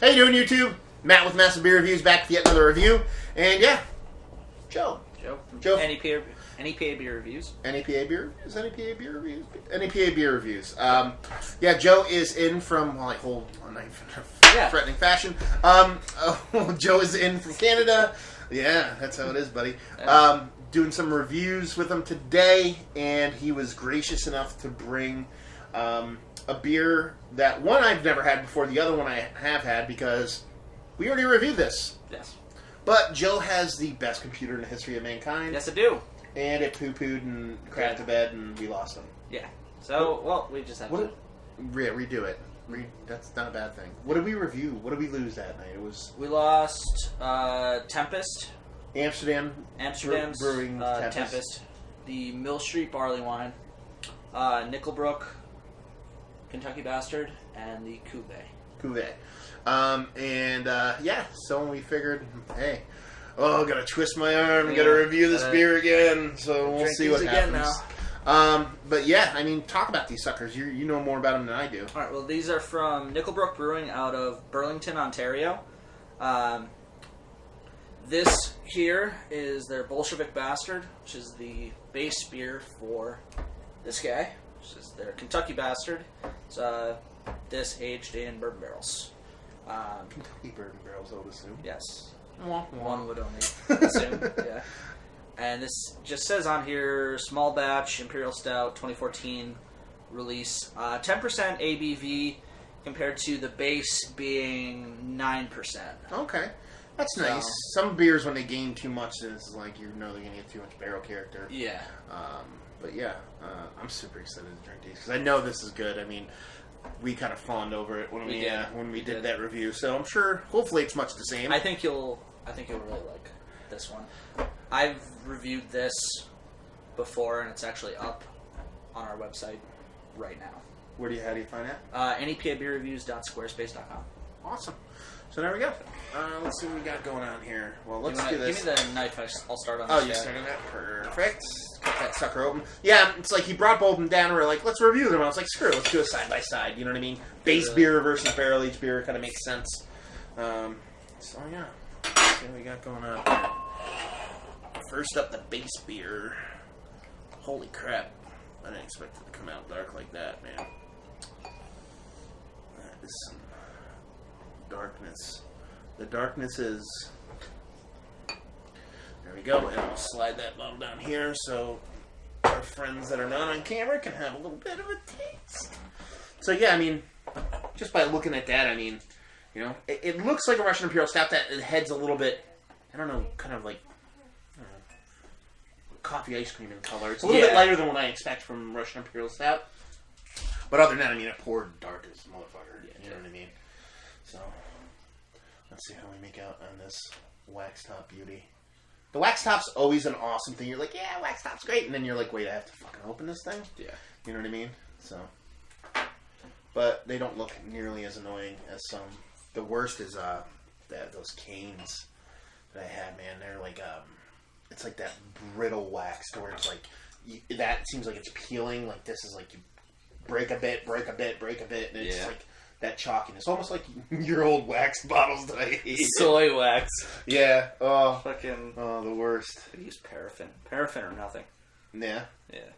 How you doing, YouTube? Matt with Massive Beer Reviews back with yet another review. And yeah, Joe. Joe. NEPA Beer Reviews. NEPA Beer? Is NEPA Beer Reviews? NEPA Beer Reviews. Yeah, Joe is in from, well, I hold a knife in a threatening fashion. Joe is in from Canada. Yeah, that's how it is, buddy. Doing some reviews with him today, and he was gracious enough to bring a beer that, one, I've never had before, the other one I have had because we already reviewed this. Yes. But Joe has the best computer in the history of mankind. Yes, I do. And it poo-pooed and crapped to bed, and we lost him. Yeah. So, well, we just have to... redo it. That's not a bad thing. What did we review? What did we lose that night? It was... We lost Tempest. Amsterdam's Brewing Tempest. The Mill Street Barley Wine. Nickel Brook, Kentucky Bastard, and the Cuvée. Yeah, so we figured, hey, gotta twist my arm, gotta review this beer again, so we'll see what happens. Now. But yeah, I mean, talk about these suckers. You know more about them than I do. Alright, well, these are from Nickel Brook Brewing out of Burlington, Ontario. This here is their Bolshevik Bastard, which is the base beer for this guy, which is their Kentucky Bastard. It's this aged in bourbon barrels. Kentucky bourbon barrels, I would assume. Yes. Wah, wah. One would only assume, yeah. And this just says on here, small batch, Imperial Stout, 2014 release. 10% ABV compared to the base being 9%. Okay. That's nice. Some beers, when they gain too much, it's like you know they're going to get too much barrel character. Yeah. But yeah, I'm super excited to drink these because I know this is good. I mean, we kind of fawned over it when we did that review, so I'm sure, hopefully, it's much the same. I think you'll really like this one. I've reviewed this before, and it's actually up on our website right now. How do you find that? NEPABeerReviews.squarespace.com. Awesome. So there we go. Let's see what we got going on here. Well, let's do this. Give me the knife. I'll start on this. Oh, you're starting that? Perfect. Cut that sucker open. Yeah, it's like he brought both of them down and we're like, let's review them. I was like, screw it, let's do it side by side. You know what I mean? Base beer versus barrel aged beer kind of makes sense. So yeah, let's see what we got going on here. First up, the base beer. Holy crap. I didn't expect it to come out dark like that, man. That is some darkness. The darkness is... There we go, and I'll slide that bottle down here so our friends that are not on camera can have a little bit of a taste. So yeah, I mean, just by looking at that, I mean, you know, it looks like a Russian Imperial Stout. That it heads a little bit, I don't know, kind of like, I don't know, coffee ice cream in color. It's a little bit lighter than what I expect from Russian Imperial Stout. But other than that, I mean, it poured dark as a motherfucker. You know what I mean? So, let's see how we make out on this wax top beauty. The wax top's always an awesome thing. You're like, yeah, wax top's great. And then you're like, wait, I have to fucking open this thing? Yeah. You know what I mean? So, but they don't look nearly as annoying as some. The worst is those canes that I had, man. They're like, it's like that brittle wax where it's like, that seems like it's peeling. Like this is like you break a bit, break a bit, break a bit. And it's just like that chalkiness. Almost like your old wax bottles that I hate. Soy wax. Yeah. Oh. Fucking. Oh, the worst. I use paraffin. Paraffin or nothing. Yeah. Yeah.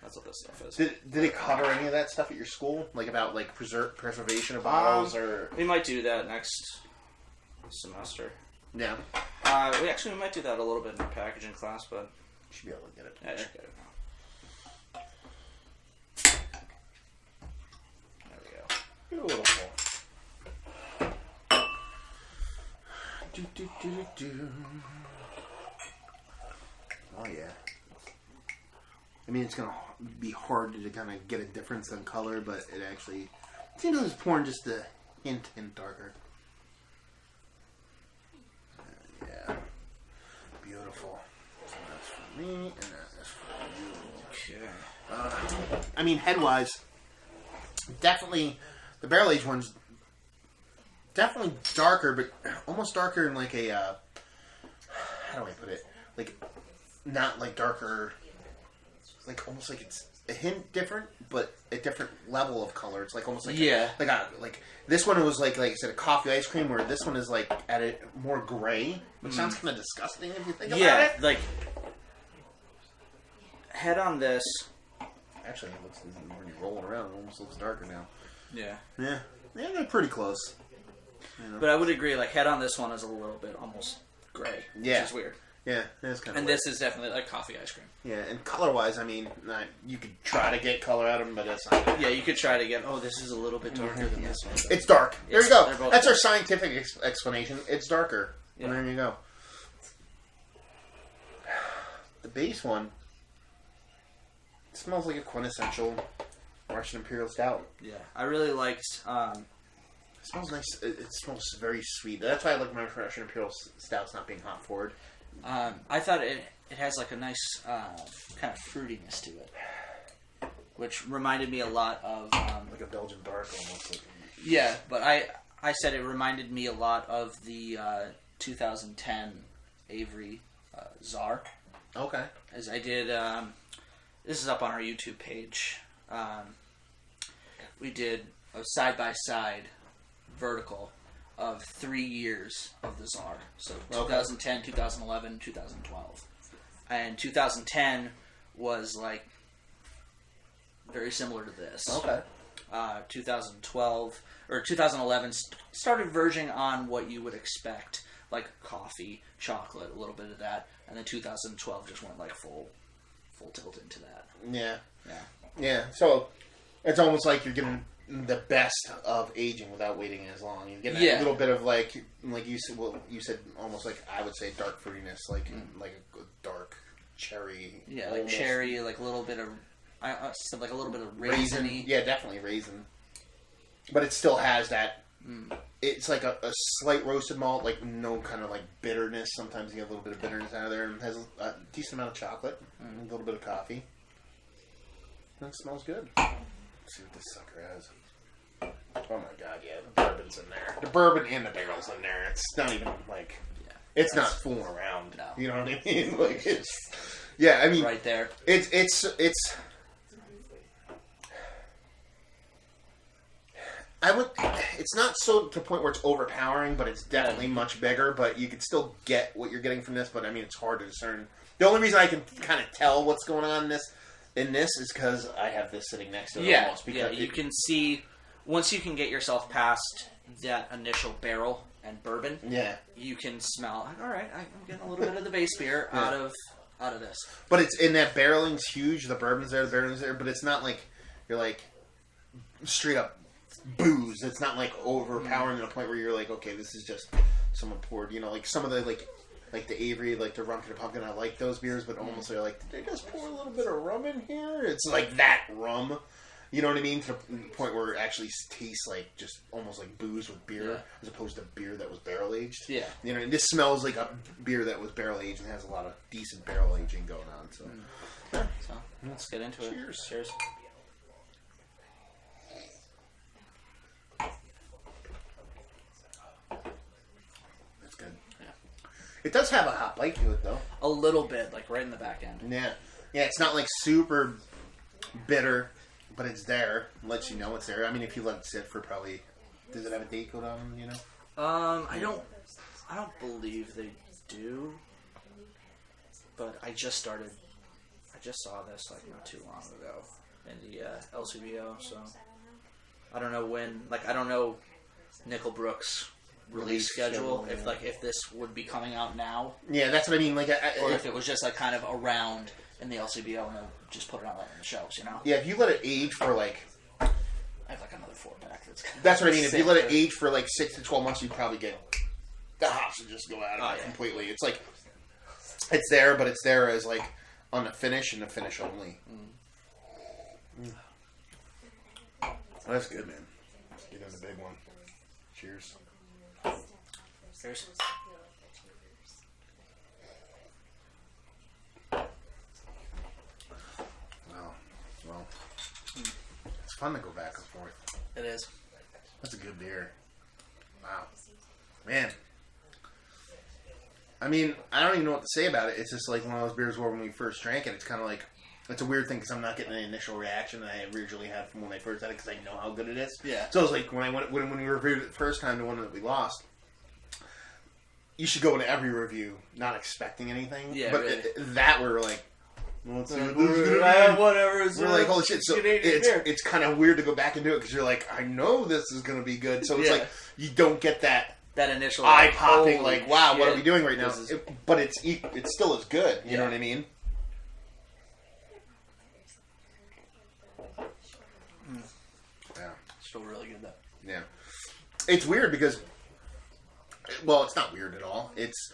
That's what this stuff is. Did they cover any of that stuff at your school? Like about like preservation of bottles or? We might do that next semester. Yeah. We might do that a little bit in our packaging class, but should be able to get it. Yeah, I should get it now. Beautiful. Oh yeah. I mean, it's gonna be hard to kind of get a difference in color, but it actually seems like it's pouring just a hint darker. Yeah. Beautiful. So that's for me, and that's for you. Okay. I mean, head-wise, definitely. The barrel aged one's definitely darker, but almost darker in like a, how do I put it? Like, not like darker, like almost like it's a hint different, but a different level of color. It's like almost like like this one was like I said, a coffee ice cream, where this one is like at a more gray, which sounds kind of disgusting if you think about it. Yeah, like head on this. Actually, it looks when you roll it around, it almost looks darker now. Yeah, they're pretty close. You know? But I would agree, like head on this one is a little bit almost gray, which is weird. Yeah, it's kind of. And weird. This is definitely like coffee ice cream. Yeah, and color-wise, I mean, you could try to get color out of them, but that's not. Yeah, you could try to get. Oh, this is a little bit darker than this one. It's dark. There you go. That's our scientific explanation. It's darker. Yeah. And there you go. The base one. It smells like a quintessential Russian Imperial Stout. Yeah, I really liked. It smells nice. It smells very sweet. That's why I like my Russian Imperial Stouts not being hot forward. I thought it has like a nice kind of fruitiness to it, which reminded me a lot of like a Belgian dark almost. Like. Yeah, but I said it reminded me a lot of the 2010 Avery Czar. Okay. As I did. This is up on our YouTube page. We did a side-by-side vertical of 3 years of the Czar. So 2010, 2011, 2012. And 2010 was like very similar to this. Okay. 2012 or 2011 started verging on what you would expect, like coffee, chocolate, a little bit of that, and then 2012 just went like full tilt into that. Yeah. So it's almost like you're getting the best of aging without waiting as long. You're getting a little bit of like you said. Well, you said almost like I would say dark fruitiness, like a dark cherry. Yeah, like cherry, like a little bit of. I said like a little bit of raisin-y. Yeah, definitely raisin. But it still has that. It's like a slight roasted malt, like no kind of like bitterness. Sometimes you get a little bit of bitterness out of there, and it has a decent amount of chocolate, and a little bit of coffee. And it smells good. Let's see what this sucker has. Oh my god, yeah, the bourbon's in there. The bourbon and the barrel's in there. It's not even like it's not fooling around. No. You know what I mean? Like I mean, right there. It's. It's not so to the point where it's overpowering, but it's definitely much bigger. But you can still get what you're getting from this. But I mean, it's hard to discern. The only reason I can kind of tell what's going on in this is because I have this sitting next to it. Almost because you can see once you can get yourself past that initial barrel and bourbon. Yeah, you can smell. All right, I'm getting a little bit of the base beer out of this. But it's in that barreling's huge. The bourbon's there, the barreling's there. But it's not like you're like straight up booze. It's not like overpowering to the point where you're like, okay, this is just someone poured. You know, like some of the like the Avery, like the rum to the pumpkin. I like those beers, but almost they're like, did they just pour a little bit of rum in here? It's like that rum. You know what I mean? To the point where it actually tastes like just almost like booze with beer, as opposed to beer that was barrel aged. Yeah. You know, and this smells like a beer that was barrel aged and has a lot of decent barrel aging going on. So, so let's get into it. Cheers. That's good. Yeah. It does have a hot bite to it, though. A little bit, like right in the back end. Yeah. Yeah, it's not like super bitter. But it's there. Lets you know it's there. I mean, if you let it sit for probably... Does it have a date code on them, you know? I don't believe they do. But I just saw this like not too long ago in the LCBO, so... I don't know when... Like, I don't know Nickel Brook's release schedule. If this would be coming out now. Yeah, that's what I mean. Like, or if it was just like kind of around... in the LCBO and they'll just put it on the shelves, you know? Yeah, if you let it age for like... I have like another 4-pack that's what I mean. If you let it age for like 6 to 12 months, you'd probably get... The hops would just go out of it completely. It's like... It's there, but it's there as like on the finish and the finish only. That's good, man. Let's get in the big one. Cheers. Cheers. Well, it's fun to go back and forth. It is. That's a good beer. Wow. Man. I mean, I don't even know what to say about it. It's just like one of those beers where when we first drank it, it's kind of like, It's a weird thing because I'm not getting the initial reaction that I originally had from when I first had it because I know how good it is. Yeah. So it was like when we reviewed it the first time, the one that we lost. You should go into every review not expecting anything. Yeah, but really. That we're like, well, let's see what this is gonna be. Whatever. We're like, holy shit! So it's kind of weird to go back and do it because you're like, I know this is gonna be good. So it's like you don't get that initial eye popping like, wow, shit. what are we doing right now? But it's still as good. You know what I mean? Yeah, still really good though. Yeah, it's weird because, well, it's not weird at all. It's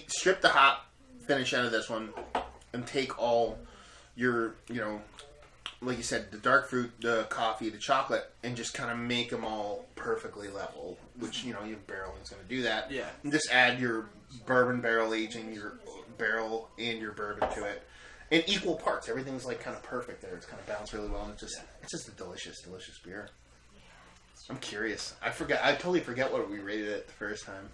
strip the hop finish out of this one and take all your, like you said, the dark fruit, the coffee, the chocolate, and just kind of make them all perfectly level, which, your barrel is going to do that. Yeah. And just add your bourbon barrel aging, your barrel and your bourbon to it. In equal parts. Everything's like kind of perfect there. It's kind of balanced really well, and it's just a delicious, delicious beer. I'm curious. I totally forget what we rated it the first time.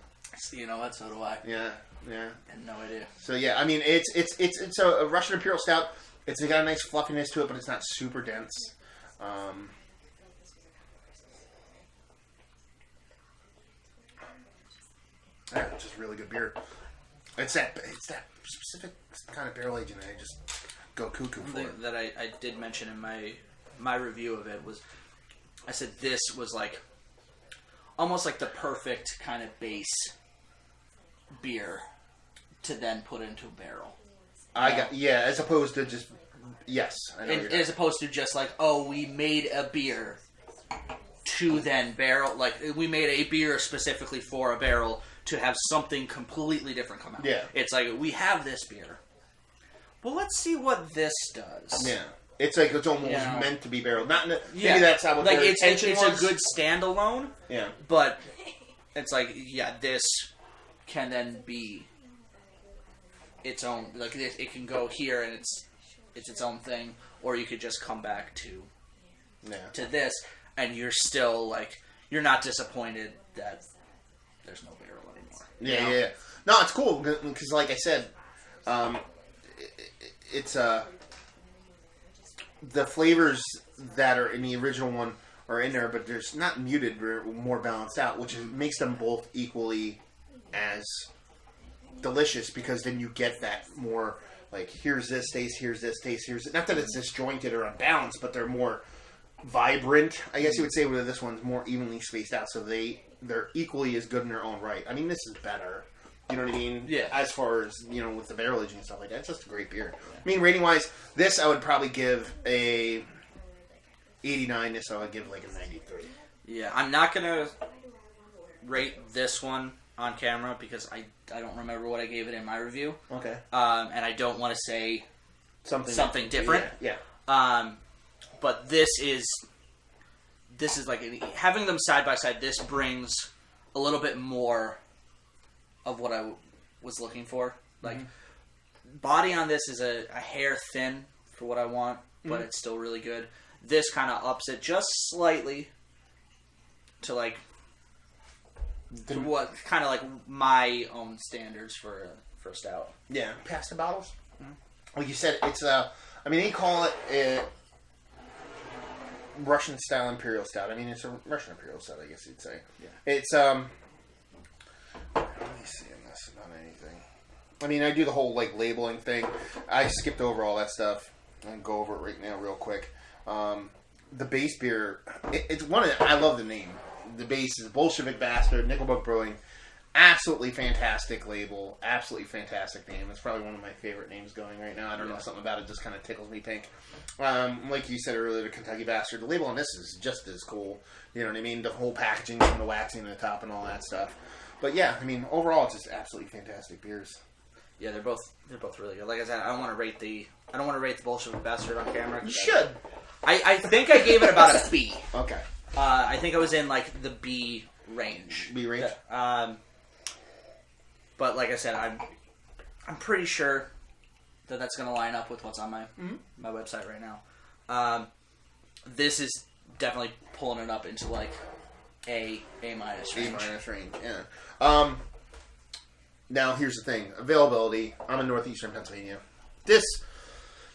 You know what? So do I. Yeah. I had no idea. So yeah, I mean, it's a Russian Imperial Stout. It's got a nice fluffiness to it, but it's not super dense. Yeah, it's just really good beer. It's that specific kind of barrel aging that I just go cuckoo for. Something that I did mention in my review of it was, I said this was like almost like the perfect kind of base beer to then put into a barrel. As opposed to just I know as opposed to just like, oh, we made a beer to then barrel, like we made a beer specifically for a barrel to have something completely different come out. Yeah. It's like, we have this beer. Well, let's see what this does. Yeah. It's like it's almost meant to be barreled. Maybe that's how like their it's intention was. a good standalone. Yeah. But it's like, this can then be its own. Like it can go here and it's its own thing, or you could just come back to this, and you're still like, you're not disappointed that there's no barrel anymore. Yeah. No, it's cool because, like I said, it's the flavors that are in the original one are in there, but there's not muted, they're more balanced out, which makes them both equally as delicious, because then you get that more, like, here's this taste, here's this taste, here's it. Not that it's disjointed or unbalanced, but they're more vibrant, I guess you would say, where this one's more evenly spaced out, so they're equally as good in their own right. I mean, this is better. You know what I mean? Yeah. As far as, with the barrel aging and stuff like that, it's just a great beer. Yeah. I mean, rating-wise, this I would probably give a 89. This I would give like a 93. Yeah, I'm not going to rate this one on camera because I don't remember what I gave it in my review. Okay. And I don't want to say something different. Yeah. But this is like, having them side by side, this brings a little bit more of what I was looking for. Like, body on this is a hair thin for what I want, but it's still really good. This kind of ups it just slightly to like to what kind of like my own standards for a stout. Yeah, past the bottles. Like you said, it's I mean, they call it a Russian style Imperial Stout. I mean, it's a Russian Imperial Stout, I guess you'd say. Yeah. It's let me see on this about anything. I mean, I do the whole like labeling thing. I skipped over all that stuff. I'm gonna go over it right now, real quick. The base beer, it's one of I love the name. The base is Bolshevik Bastard, Nickel Brook Brewing. Absolutely fantastic label. Absolutely fantastic name. It's probably one of my favorite names going right now. I don't know, something about it just kind of tickles me pink. Like you said earlier, the Kentucky Bastard. The label on this is just as cool. You know what I mean? The whole packaging and the waxing on the top and all that stuff. But yeah, I mean, overall, it's just absolutely fantastic beers. Yeah, they're both really good. Like I said, I don't want to rate the Bolshevik Bastard on camera. You should. I think I gave it about a B. Okay. I think I was in like the B range. B range. But like I said, I'm pretty sure that that's going to line up with what's on my website right now. This is definitely pulling it up into like A minus range. A minus range. Yeah. Now here's the thing: availability. I'm in northeastern Pennsylvania. This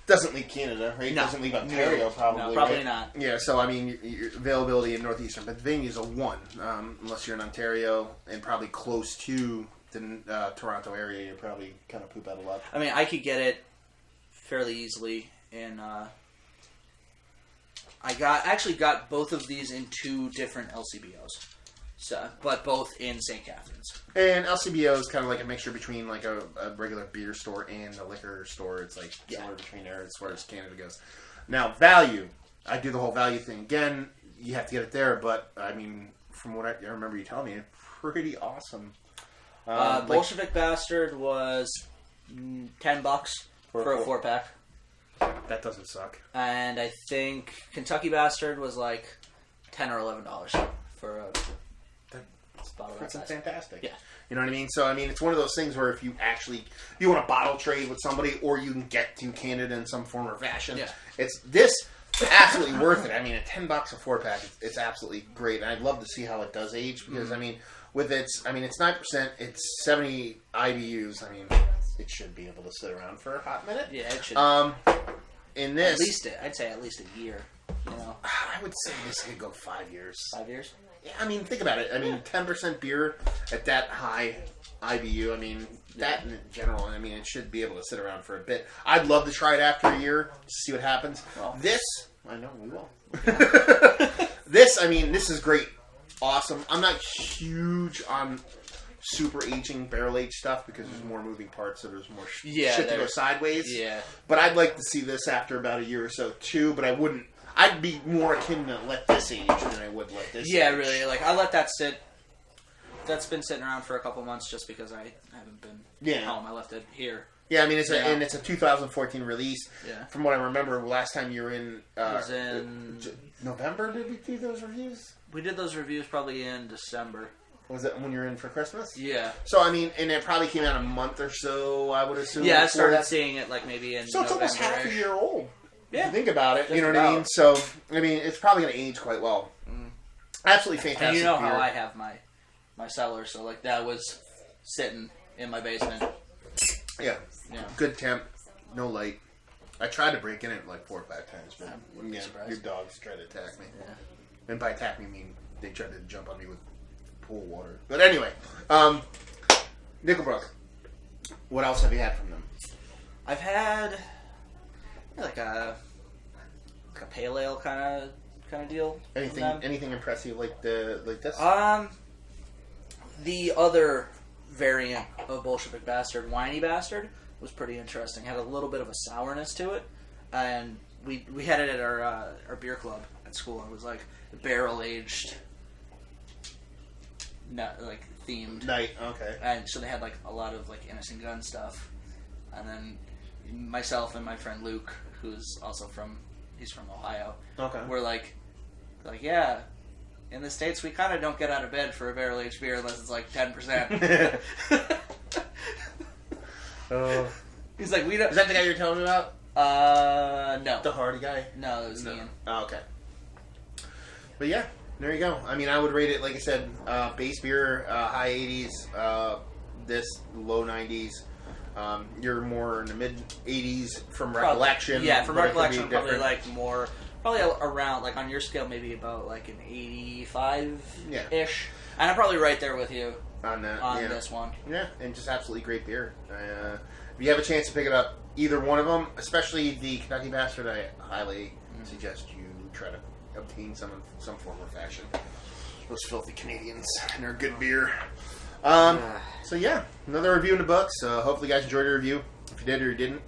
doesn't leave Canada, right? No. Doesn't leave Ontario, probably. No, probably right? not. Yeah, so I mean, your availability in northeastern Pennsylvania is a 1, unless you're in Ontario and probably close to the Toronto area. You probably kind of poop out a lot. I mean, I could get it fairly easily in. I actually got both of these in 2 different LCBOs, so but both in St. Catharines. And LCBO is kind of like a mixture between like a regular beer store and a liquor store. It's like somewhere between there as far as Canada goes. Now, value. I do the whole value thing. Again, you have to get it there, but I mean, from what I remember you telling me, it's pretty awesome. Bolshevik Bastard was $10 for a 4-pack. That doesn't suck. And I think Kentucky Bastard was like $10 or $11 for a bottle that size. Fantastic. Yeah. You know what I mean? So, I mean, it's one of those things where if you want to bottle trade with somebody or you can get to Canada in some form or fashion, it's absolutely worth it. I mean, at $10 a 4-pack, it's absolutely great. And I'd love to see how it does age because, I mean, it's 9%, it's 70 IBUs. I mean, it should be able to sit around for a hot minute. Yeah, it should. In this, I'd say at least a year. You know, I would say this could go 5 years. 5 years. Yeah, I mean, think about it. I mean, 10% beer at that high IBU. I mean, that in general. I mean, it should be able to sit around for a bit. I'd love to try it after a year to see what happens. Well, I know we will. This is great, awesome. I'm not huge on super aging barrel aged stuff because there's more moving parts, so there's more shit to go sideways. Yeah. But I'd like to see this after about a year or so too. But I wouldn't. I'd be more akin to let this age than I would let this. Yeah, age. really. Like I let that sit. That's been sitting around for a couple months just because I haven't been home. I left it here. Yeah, I mean it's a 2014 release. Yeah. From what I remember, last time you were in, it was in November. Did we do those reviews? We did those reviews probably in December. Was it when you were in for Christmas? Yeah. So I mean, and it probably came out a month or so. I would assume. Yeah, I started seeing it like maybe in. So it's November-ish. almost half a year old. Yeah. If you think about it, Just you know what about. I mean. So I mean, it's probably going to age quite well. Absolutely fantastic. And you know beer. how I have my cellar, so like that was sitting in my basement. Yeah. Yeah. Good temp, no light. I tried to break in it like 4 or 5 times, but wouldn't be surprised. your dogs tried to attack me. Yeah. And by attack me, I mean they tried to jump on me with pool water. But anyway, Nickel Brook. What else have you had from them? I've had like a pale ale kind of deal. Anything impressive like this? The other variant of Bolshevik Bastard, Whiny Bastard, was pretty interesting. Had a little bit of a sourness to it, and we had it at our beer club at school. It was like barrel aged, not like themed Night. Okay. and so they had like a lot of like Innocent Gun stuff, and then myself and my friend Luke, who's also from Ohio, we're like yeah. In the States, we kind of don't get out of bed for a barrel-aged beer unless it's like 10%. He's like, we don't... Is that the guy you're telling me about? No. The Hardy guy? No, it was Ian. Oh, okay. But yeah, there you go. I mean, I would rate it, like I said, base beer, high 80s, this low 90s. You're more in the mid 80s from recollection. Yeah, from recollection, probably different. like more... Probably around, like, on your scale, maybe about, like, an 85-ish. Yeah. And I'm probably right there with you on that, this one. Yeah, and just absolutely great beer. If you have a chance to pick it up, either one of them, especially the Kentucky Bastard, I highly suggest you try to obtain some form or fashion. Those filthy Canadians and their good beer. So yeah, another review in the books. Hopefully you guys enjoyed the review. If you did or you didn't,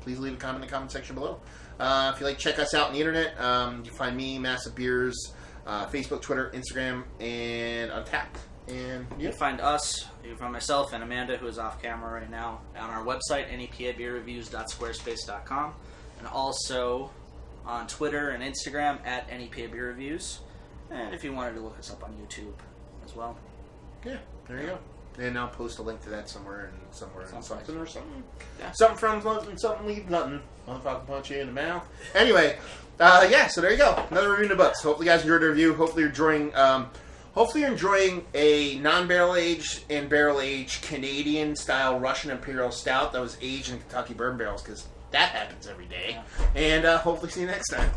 please leave a comment in the comment section below. If you like, check us out on the internet. You can find me, Massive Beers, Facebook, Twitter, Instagram, and Untapped. And you can find us, you can find myself and Amanda, who is off camera right now, on our website, nepabeerreviews.squarespace.com, and also on Twitter and Instagram at NEPA Beer Reviews. And if you wanted to look us up on YouTube as well. Yeah, there you go. And I'll post a link to that somewhere or something. Yeah. Something from something, something leave nothing. Motherfucker punch you in the mouth. Anyway, so there you go. Another review in the books. Hopefully you guys enjoyed the review. Hopefully you're enjoying a non-barrel aged and barrel aged Canadian style Russian Imperial Stout that was aged in Kentucky bourbon barrels, because that happens every day. Yeah. And hopefully see you next time.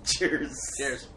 Cheers. Cheers.